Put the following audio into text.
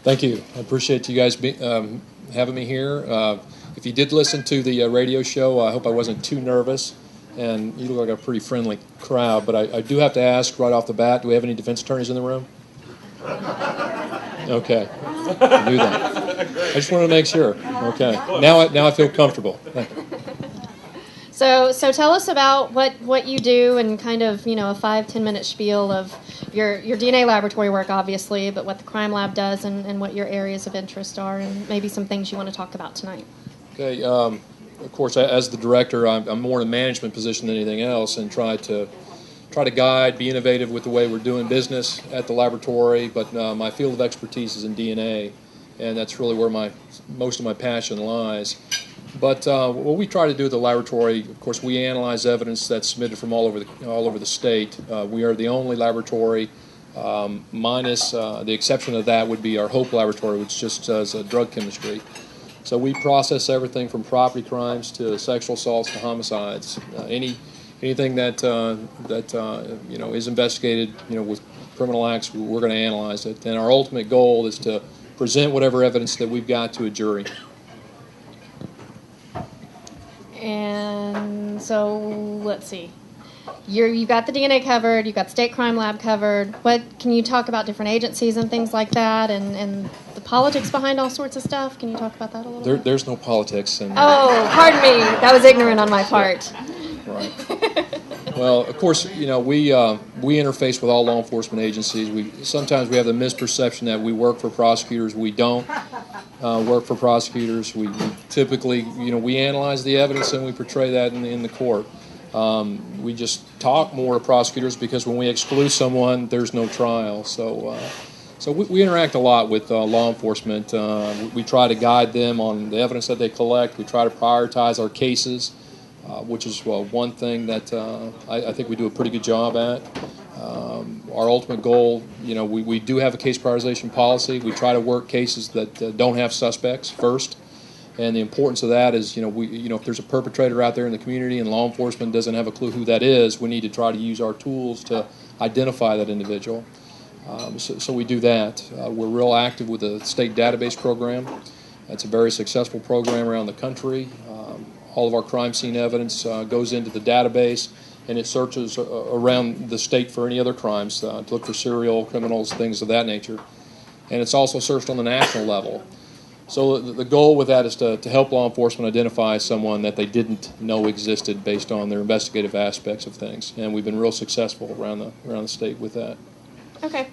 Thank you. I appreciate you guys having me here. If you did listen to the radio show, I hope I wasn't too nervous. And you look like a pretty friendly crowd. But I do have to ask right off the bat, do we have any defense attorneys in the room? Okay. I knew that. I just wanted to make sure. Okay. Now I feel comfortable. Thank you. So tell us about what you do and kind of, a 5-10 minute spiel of your DNA laboratory work, obviously, but what the crime lab does and what your areas of interest are and maybe some things you want to talk about tonight. Okay. Of course, as the director, I'm more in a management position than anything else, and try to guide, be innovative with the way we're doing business at the laboratory. But my field of expertise is in DNA, and that's really where most of my passion lies. But what we try to do at the laboratory, of course, we analyze evidence that's submitted from all over the state. We are the only laboratory, minus the exception of that would be our Hope laboratory, which just does drug chemistry. So we process everything from property crimes to sexual assaults to homicides. Anything that is investigated, with criminal acts, we're going to analyze it. And our ultimate goal is to present whatever evidence that we've got to a jury. And so let's see. You've got the DNA covered. You've got the state crime lab covered. Can you talk about different agencies and things like that, and the politics behind all sorts of stuff? Can you talk about that a little bit? There's no politics. Oh, pardon me. That was ignorant on my part. Right. Well, of course, we interface with all law enforcement agencies. Sometimes we have the misperception that we work for prosecutors. We don't work for prosecutors. We typically, we analyze the evidence and we portray that in the court. We just talk more to prosecutors because when we exclude someone, there's no trial. So we interact a lot with law enforcement. We try to guide them on the evidence that they collect. We try to prioritize our cases, which is one thing that I think we do a pretty good job at. Our ultimate goal, we do have a case prioritization policy. We try to work cases that don't have suspects first. And the importance of that is, if there's a perpetrator out there in the community and law enforcement doesn't have a clue who that is, we need to try to use our tools to identify that individual. So we do that. We're real active with the state database program. It's a very successful program around the country. All of our crime scene evidence goes into the database, and it searches around the state for any other crimes to look for serial criminals, things of that nature. And it's also searched on the national level. So the goal with that is to help law enforcement identify someone that they didn't know existed based on their investigative aspects of things. And we've been real successful around the state with that. Okay.